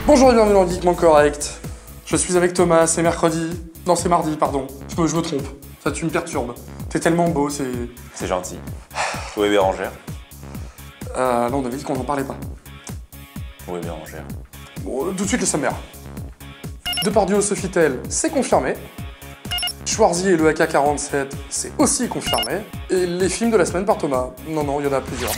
Bonjour et bienvenue dans Geekement Correct. Je suis avec Thomas, c'est mercredi. Non, c'est mardi, pardon. Je me trompe. Ça, tu me perturbes. T'es tellement beau, c'est... C'est gentil. Où est Bérangère? Non, on avait dit qu'on n'en parlait pas. Où est Bérangère? Bon, tout de suite, le sommaire. Depardieu au Sofitel, c'est confirmé. Schwarzy et le AK-47, c'est aussi confirmé. Et les films de la semaine par Thomas. Non, il y en a plusieurs.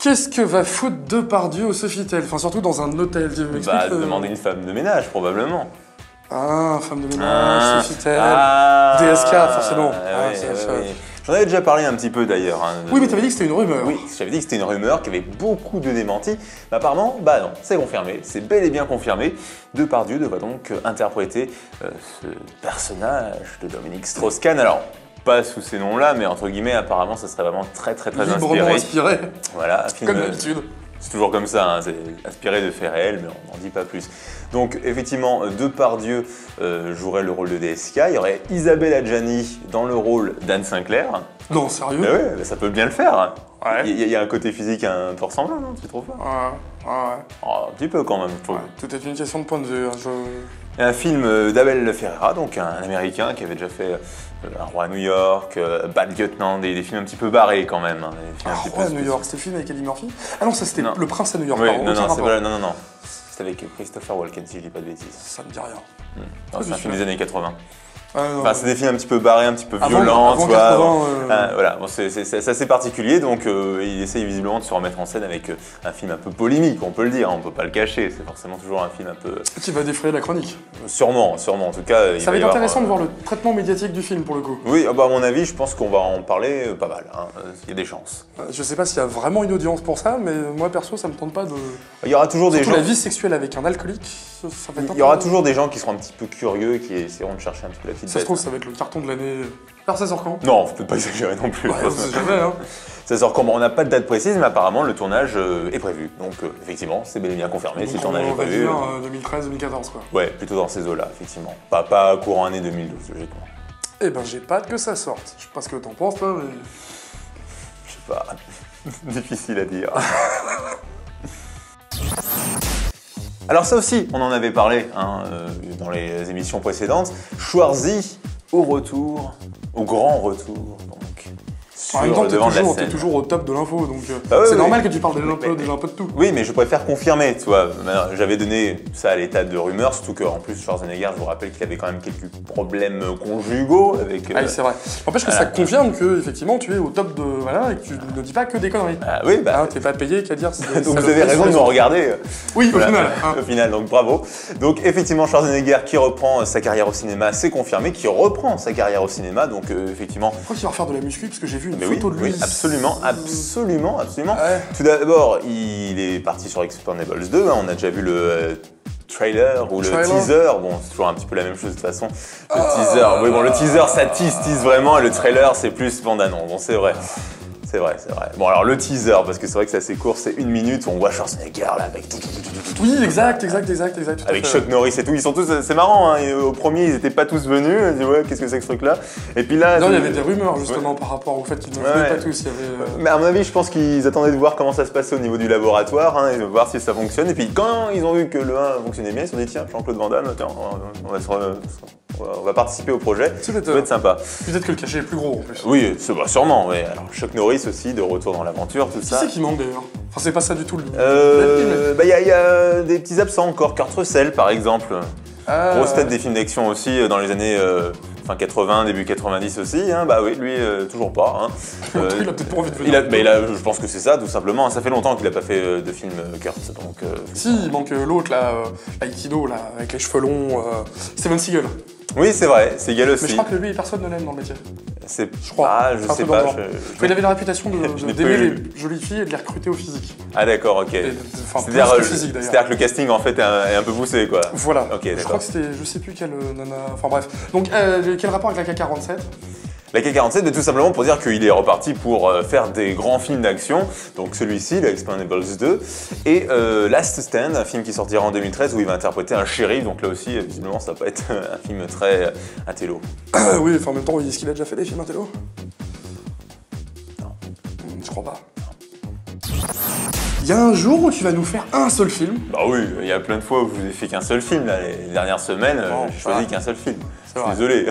Qu'est-ce que va foutre Depardieu au Sofitel? Enfin, surtout dans un hôtel. Bah, demander une femme de ménage, probablement. Ah, femme de ménage, Sofitel, DSK, forcément. Oui. J'en avais déjà parlé un petit peu d'ailleurs. Hein, Oui, mais t'avais dit que c'était une rumeur. Oui, j'avais dit que c'était une rumeur, qu'il y avait beaucoup de démentis. Mais apparemment, bah non, c'est confirmé, c'est bel et bien confirmé. Depardieu devra donc interpréter ce personnage de Dominique Strauss-Kahn. Alors, pas sous ces noms-là, mais entre guillemets, apparemment, ça serait vraiment très librement inspiré. Voilà, un film, comme d'habitude. C'est toujours comme ça, hein, c'est inspiré de faits réels, mais on n'en dit pas plus. Donc effectivement, Depardieu jouerait le rôle de DSK, il y aurait Isabelle Adjani dans le rôle d'Anne Sinclair. Non, sérieux? Bah ouais, ça peut bien le faire. Hein. Ouais. Il y a un côté physique un peu ressemblant, non? Tu trouves pas? Ouais. Oh, un petit peu quand même, je trouve. Ouais, tout est une question de point de vue. Il y a un film d'Abel Ferrara, donc un Américain qui avait déjà fait Un roi à New York, Bad Lieutenant, des films un petit peu barrés quand même. Hein, Un roi à New York, c'était le film avec Eddie Murphy? Ah non, ça c'était Le Prince à New York. Oui, pardon, non. C'était avec Christopher Walken, si je dis pas de bêtises. Ça me dit rien. C'est un film des années 80. Enfin, c'est des films un petit peu barrés, un petit peu violents, avant tu vois. 80, voilà, bon, c'est assez particulier, donc il essaye visiblement de se remettre en scène avec un film un peu polémique, on peut le dire, on peut pas le cacher, c'est forcément toujours un film un peu... Qui va défrayer la chronique. Sûrement, en tout cas... Ça va être intéressant de voir le traitement médiatique du film, pour le coup. Oui, bah, à mon avis, je pense qu'on va en parler pas mal, hein. Il y a des chances. Je sais pas s'il y a vraiment une audience pour ça, mais moi, perso, ça me tente pas de... Il y aura toujours des gens... la vie sexuelle avec un alcoolique, ça va être... Il y aura toujours des gens qui seront un petit peu curieux, qui essaieront de chercher un petit peu la petite bête. Ça se trouve, ça va être le carton de l'année. Alors ça sort quand? Non, faut peut-être pas exagérer non plus. Ouais, on sait jamais, hein. Ça sort quand? On n'a pas de date précise, mais apparemment le tournage est prévu. Donc effectivement, c'est bel et bien confirmé, si le tournage est prévu. On va dire 2013-2014 quoi. Ouais, plutôt dans ces eaux-là, effectivement. Pas courant année 2012, logiquement. Eh ben j'ai pas hâte que ça sorte. Je sais pas ce que t'en penses toi, mais... Je sais pas. Difficile à dire. Alors ça aussi, on en avait parlé hein, dans les émissions précédentes. Schwarzy au retour, au grand retour, donc en même temps, t'es toujours au top de l'info, donc c'est normal que tu parles déjà un peu de tout. Oui, mais je préfère confirmer, tu vois. J'avais donné ça à l'état de rumeur, surtout qu'en plus Schwarzenegger, je vous rappelle qu'il avait quand même quelques problèmes conjugaux avec... Ah oui, c'est vrai. N'empêche que ça confirme que effectivement tu es au top de... Voilà, et que tu ne dis pas que des conneries. Ah oui, bah... T'es pas payé qu'à dire... Donc vous avez raison de nous regarder. Oui, voilà, au final. Au final, donc bravo. Donc effectivement, Schwarzenegger qui reprend sa carrière au cinéma, c'est confirmé, qui reprend sa carrière au cinéma, donc effectivement... Je crois qu'il va refaire de la muscu, parce que j'ai vu une photo de lui. Oui, absolument. Ouais. Tout d'abord, il est parti sur Expendables 2, hein, on a déjà vu le trailer ou le teaser, bon c'est toujours un petit peu la même chose de toute façon. Le teaser, oui bon le teaser ça tease vraiment et le trailer c'est plus bande-annonce, bon c'est vrai. C'est vrai. Bon alors le teaser, parce que c'est vrai que c'est assez court, c'est 1 minute, on voit Schwarzenegger là avec... Oui, exact. Avec Chuck Norris et tout, ils sont tous, c'est marrant, hein, au premier ils étaient pas tous venus, ils disaient ouais qu'est-ce que c'est que ce truc là. Et puis là... Non, il y avait des rumeurs justement par rapport au fait qu'ils ne venaient pas tous, il y avait... Mais à mon avis je pense qu'ils attendaient de voir comment ça se passait au niveau du laboratoire, hein, et de voir si ça fonctionne. Et puis quand ils ont vu que le 1 fonctionnait bien, ils se sont dit tiens Jean-Claude Van Damme, tiens, on va participer au projet, ça va être sympa. Peut-être que le cachet est plus gros en plus. Oui, sûrement, oui. Alors Chuck Norris aussi, de retour dans l'aventure, tout ça. Qui c'est qui manque d'ailleurs? Enfin c'est pas ça du tout le... Bah il y a des petits absents encore, Kurt Russell par exemple. Grosse tête des films d'action aussi dans les années fin 80, début 90 aussi, hein. Bah oui, lui toujours pas. Hein. Il a peut-être pas envie de venir. Je pense que c'est ça, tout simplement. Ça fait longtemps qu'il a pas fait de film Kurt, donc... Si, il manque l'autre là, Aikido là, avec les cheveux longs, Steven Seagal. Oui, c'est vrai, Seagal aussi. Mais je crois que lui, personne ne l'aime dans le métier. Je crois. Ah, je sais pas. Il avait la réputation d'aimer les jolies filles et de les recruter au physique. Ah d'accord, ok. C'est-à-dire que le casting en fait est un peu poussé quoi. Voilà. Ok, d'accord. Je crois que c'était, je sais plus quelle nana. Enfin bref. Donc quel rapport avec la AK-47? La AK-47, tout simplement pour dire qu'il est reparti pour faire des grands films d'action, donc celui-ci, le Expendables 2, et Last Stand, un film qui sortira en 2013 où il va interpréter un shérif, donc là aussi, visiblement, ça va pas être un film très intello. Oui, enfin en même temps, est-ce qu'il a déjà fait des films intello? Non. Je crois pas. Il y a un jour où tu vas nous faire un seul film. Bah oui, il y a plein de fois où je vous ai fait qu'un seul film, là, les dernières semaines, j'ai choisi qu'un seul film. Je suis désolé,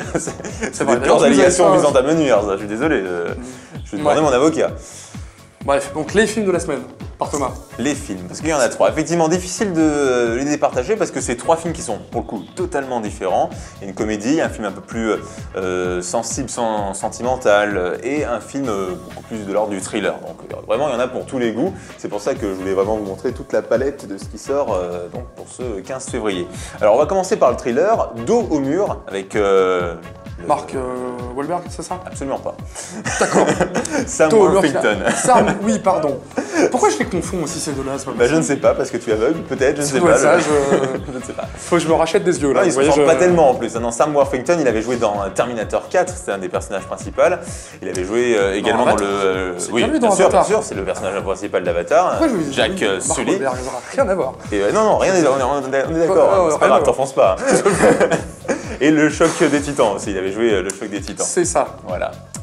c'est des pures allégations visant à me nuire, ça, je suis désolé, je vais demander mon avocat. Bref, donc les films de la semaine, par Thomas. Les films, parce qu'il y en a 3. Effectivement, difficile de les départager parce que c'est 3 films qui sont, pour le coup, totalement différents. Il y a une comédie, un film un peu plus sensible, sentimental, et un film beaucoup plus de l'ordre du thriller. Donc vraiment, il y en a pour tous les goûts. C'est pour ça que je voulais vraiment vous montrer toute la palette de ce qui sort donc pour ce 15 février. Alors, on va commencer par le thriller, Dos au mur, avec... Mark Wahlberg, c'est ça? Absolument pas. D'accord. Sam Worthington. Sam, oui, pardon. Pourquoi je les confonds aussi ces deux-là? Bah, je ne sais pas, parce que tu es aveugle, peut-être, je ne sais pas. Ça, je ne sais pas. Faut que je me rachète des yeux là. Non, il se ressemble pas tellement en plus. Non, Sam Worthington, il avait joué dans Terminator 4, c'était un des personnages principaux. Il avait joué également dans le. Oui, bien sûr, c'est le personnage principal d'Avatar, Jack Sully. Rien à voir. Et non, rien, on est d'accord. C'est pas grave, t'enfonces pas. Et le choc des titans aussi, il avait joué le choc des titans. C'est ça.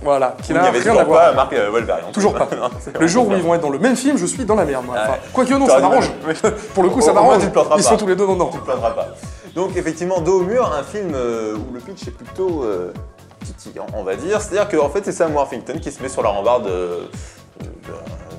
Voilà. Qui n'a rien à voir. Pas Mark Wahlberg. Toujours pas. Le jour où ils vont être dans le même film, je suis dans la merde. Enfin, quoique non, ça m'arrange. Pour le coup, ça m'arrange. Ils sont tous les deux dedans. Tu te plaindras pas. Donc effectivement, Dos au mur, un film où le pitch est plutôt titillant, on va dire. C'est-à-dire qu'en fait, c'est Sam Worthington qui se met sur la rambarde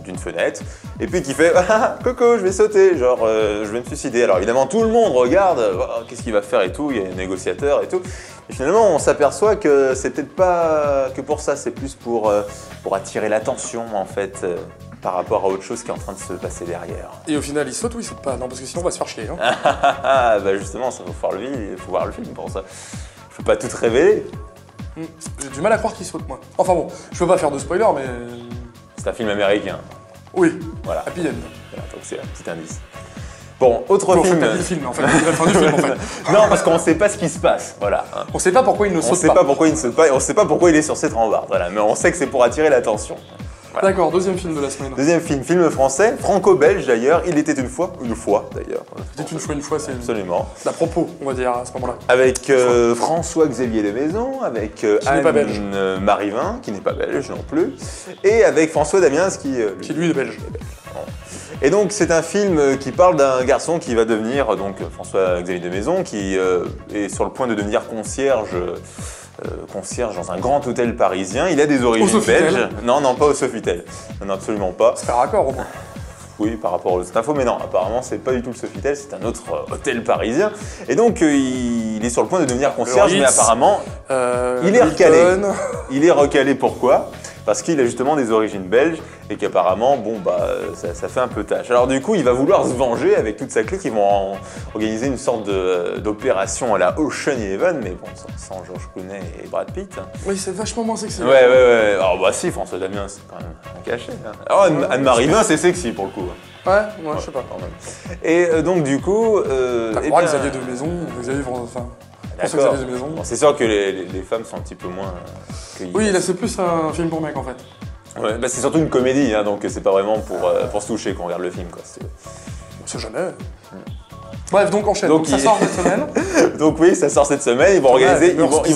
d'une fenêtre et puis qui fait ah, coco, je vais sauter, genre je vais me suicider. Alors évidemment tout le monde regarde, qu'est-ce qu'il va faire et tout, il y a un négociateur et tout. Et finalement on s'aperçoit que c'est peut-être pas que pour ça, c'est plus pour attirer l'attention en fait par rapport à autre chose qui est en train de se passer derrière. Et au final il saute ou il saute pas? Non, parce que sinon on va se faire chier. Hein. Bah justement, ça faut voir le film pour ça. Je peux pas tout révéler. J'ai du mal à croire qu'il saute moi. Enfin bon, je peux pas faire de spoiler mais... C'est un film américain. Oui, voilà. Happy End. Voilà, donc c'est un petit indice. Bon, autre film. En fait, film, en fait. La fin du film, en fait. Non, parce qu'on ne sait pas ce qui se passe. Voilà. On ne sait pas pourquoi il ne saute pas. On ne sait pas pourquoi il ne saute pas et on ne sait pas pourquoi il est sur cette rambarde. Voilà. Mais on sait que c'est pour attirer l'attention. Voilà. D'accord, deuxième film de la semaine. Deuxième film français, franco-belge d'ailleurs. Il était une fois d'ailleurs. Il était une fois, c'est absolument. C'est à propos, on va dire à ce moment-là. Avec François-Xavier de Maison, avec Anne Marivin, qui n'est pas belge non plus, et avec François Damiens qui lui est belge. Et donc c'est un film qui parle d'un garçon qui va devenir, donc François-Xavier de Maison, qui est sur le point de devenir concierge dans un grand hôtel parisien. Il a des origines belges. Non, pas au Sofitel. Non, absolument pas. C'est un raccord au moins. Oui, par rapport aux infos, mais non, apparemment c'est pas du tout le Sofitel, c'est un autre hôtel parisien. Et donc il est sur le point de devenir concierge, mais apparemment il est recalé. Il est recalé, pourquoi? Parce qu'il a justement des origines belges et qu'apparemment, bon, bah, ça fait un peu tâche. Alors du coup, il va vouloir se venger avec toute sa clique. Ils vont organiser une sorte d'opération à la Ocean Eleven, mais bon, sans George Clooney et Brad Pitt. Oui, c'est vachement moins sexy. Ouais. Alors bah si, François Damiens, c'est quand même un cachet. Hein. Alors Anne Marivin, c'est sexy pour le coup. Ouais, moi je sais pas. Quand même. Et donc du coup... Xavier de Maison, Xavier... Enfin... Bon, c'est sûr que les femmes sont un petit peu moins cueillies. Oui, là c'est plus un film pour mecs en fait. Ouais, bah, c'est surtout une comédie, hein, donc c'est pas vraiment pour se toucher qu'on regarde le film. On sait jamais. Bref, donc enchaîne. Donc ça sort cette semaine. Donc oui, ça sort cette semaine. Ils vont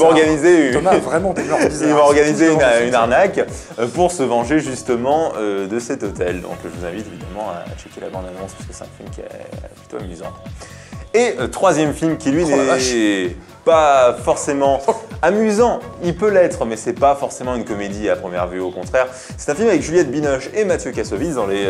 organiser Thomas, vraiment des mœurs bizarres. Ils vont organiser une arnaque pour se venger justement de cet hôtel. Donc je vous invite évidemment à checker la bande-annonce parce que c'est un film qui est plutôt amusant. Et troisième film qui lui n'est pas forcément amusant, il peut l'être, mais c'est pas forcément une comédie à première vue, au contraire. C'est un film avec Juliette Binoche et Mathieu Kassovitz dans les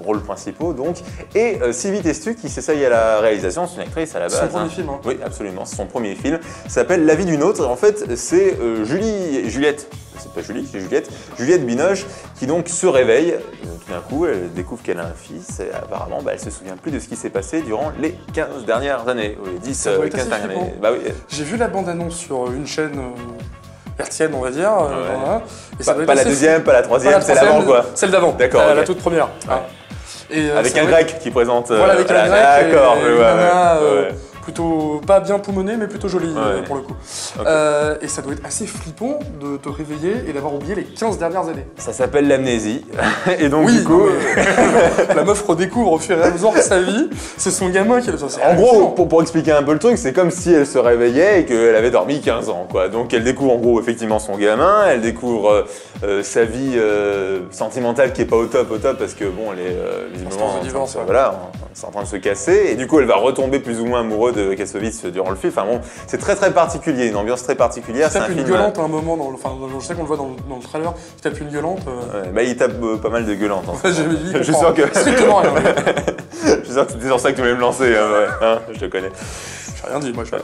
rôles principaux, donc, et Sylvie Testu qui s'essaye à la réalisation, c'est une actrice à la base. C'est son premier film, hein. Oui, absolument, c'est son premier film. Ça s'appelle La vie d'une autre, en fait, c'est Juliette. C'est pas Julie, c'est Juliette. Juliette Binoche qui donc se réveille, tout d'un coup, elle découvre qu'elle a un fils et apparemment, elle se souvient plus de ce qui s'est passé durant les 15 dernières années, ou les 10, 15 dernières années. Bah, oui. J'ai vu la bande-annonce sur une chaîne hertzienne, on va dire. Voilà. Et pas la deuxième, pas la troisième, c'est l'avant quoi. Celle d'avant, d'accord. La toute première. Ouais. Et avec un grec qui présente. Voilà, avec un grec. D'accord, plutôt pas bien poumonné, mais plutôt joli pour le coup. Okay. Et ça doit être assez flippant de te réveiller et d'avoir oublié les 15 dernières années. Ça s'appelle l'amnésie. Et donc, oui, du coup. La meuf redécouvre au fur et à mesure de sa vie, c'est son gamin qui a besoin. En gros, pour expliquer un peu le truc, c'est comme si elle se réveillait et qu'elle avait dormi 15 ans, quoi. Donc elle découvre en gros effectivement son gamin, elle découvre sa vie sentimentale qui est pas au top parce que bon, les moments, divorce, voilà, c'est en train de se casser et du coup elle va retomber plus ou moins amoureux de Kassovitz durant le film. Enfin bon, c'est très particulier, une ambiance très particulière. Il tape une gueulante à un moment, je sais qu'on le voit dans le trailer, il tape une gueulante. Ouais, bah il tape pas mal de gueulantes. En fait. Je suis sûr que strictement rien. Je suis sûr que c'était sur ça que tu voulais me lancer, hein, je te connais. J'ai rien dit, moi je fais.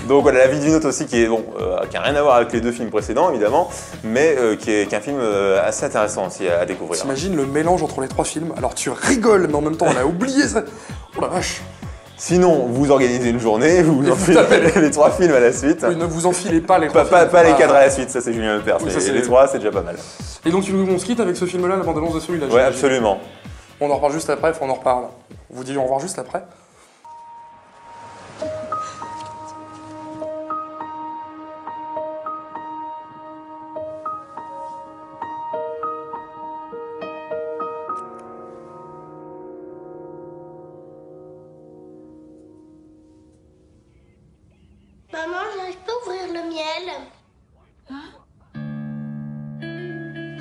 Donc voilà, La vie d'une autre aussi qui est bon, qui a rien à voir avec les deux films précédents évidemment, mais qui est un film assez intéressant aussi à découvrir. T'imagines le mélange entre les trois films, alors tu rigoles mais en même temps on a oublié ça. Oh la vache. Sinon, vous organisez une journée, vous enfilez les trois films à la suite. Oui, ne vous enfilez pas les trois films. Pas les cadres à la suite, ça c'est Julien Lepers, mais les trois c'est déjà pas mal. Et donc on se quitte avec ce film-là, la bande-annonce de celui-là. Ouais, absolument. On en reparle juste après, on en reparle. On vous dit au revoir juste après. Maman, j'arrive pas à ouvrir le miel.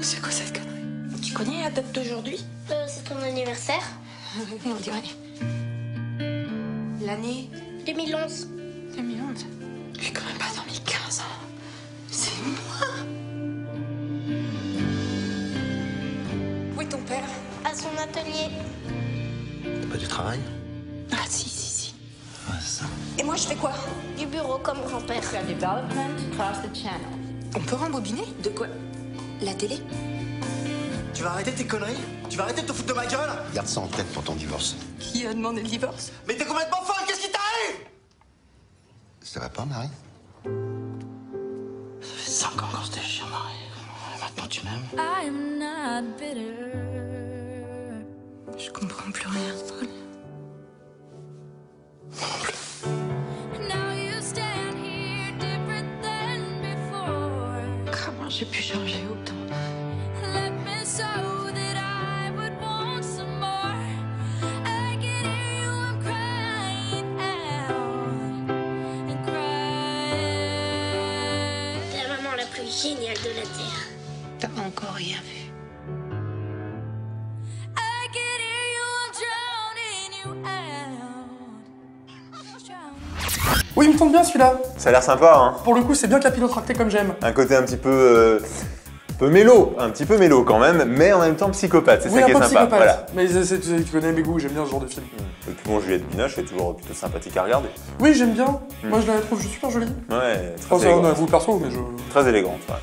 C'est quoi cette connerie? Tu connais la date d'aujourd'hui? C'est ton anniversaire. Oui, on dirait. L'année 2011. 2011. J'ai quand même pas dormi 15 ans. C'est moi. Où est ton père? À son atelier. T'as pas du travail? Ah si. Ouais, c'est ça. Et moi je fais quoi? Du bureau comme grand-père. On peut rembobiner? De quoi? La télé? Tu vas arrêter tes conneries? Tu vas arrêter de te foutre de ma gueule? Garde ça en tête pour ton divorce. Qui a demandé le divorce? Mais t'es complètement folle, qu'est-ce qui t'arrive? Ça va pas, Marie? Ça fait 5 ans qu'on se déchire, Marie. Maintenant tu m'aimes? I'm not bitter. Je comprends plus rien. Now you stand here different than before. Comment j'ai pu changer autant? Let me so that I would want some more. I can hear you, I'm crying out and crying. T'es la maman la plus géniale de la Terre. T'as encore rien vu. I can hear you, I'm drowning you out. Drowning. Oui, il me tombe bien celui-là. Ça a l'air sympa, hein. Pour le coup, c'est bien capillotracté comme j'aime. Un côté un petit peu mélo, un petit peu mélo quand même, mais en même temps psychopathe, c'est Oui, ça qui est un peu sympa. psychopathe. Mais tu connais mes goûts, j'aime bien ce genre de film. Et puis bon, Juliette Binoche est toujours plutôt sympathique à regarder. Oui, j'aime bien. Moi, je la trouve super jolie. Ouais, Enfin, très ça, on élégante. avoue perso, mais je... Très élégante, ouais.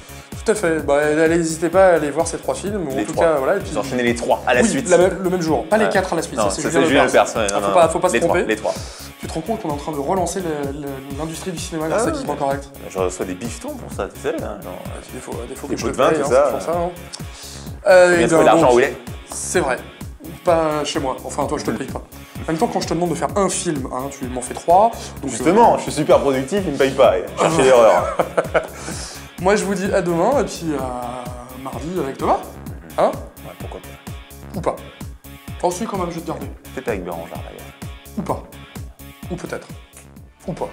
Tout à fait. Bah, allez, n'hésitez pas à aller voir ces trois films. Les En tout trois. cas, voilà. Et puis... Vous enchaînez les trois à la oui, suite. le même jour. Pas les Ouais. quatre à la suite. Non, ça, ça c'est Julien Lepers. Ouais, non, Faut pas se les tromper. Trois, les trois. Tu te rends compte qu'on est en train de relancer l'industrie du cinéma grâce à Guillaume Correct. Je reçois des bifetons pour ça, tu sais. Hein, genre, Des faux des que je pots te de vin, paye, tout hein, ça. c'est pour ça. Hein. il Et a trouvé ben, l'argent donc, où il est. c'est vrai. Pas chez moi. Enfin, toi, je te le paye pas. En même temps, quand je te demande de faire un film, hein, tu m'en fais 3. Donc, Justement, je suis super productif, il me paye pas. Cherchez l'erreur. moi, je vous dis à demain et puis à mardi avec Thomas. Hein? Ouais, pourquoi pas. Ou pas. Enfin, si, quand même, je vais te garder. Peut-être avec Bérangère d'ailleurs. Ou pas. Ou peut-être. Ou pas.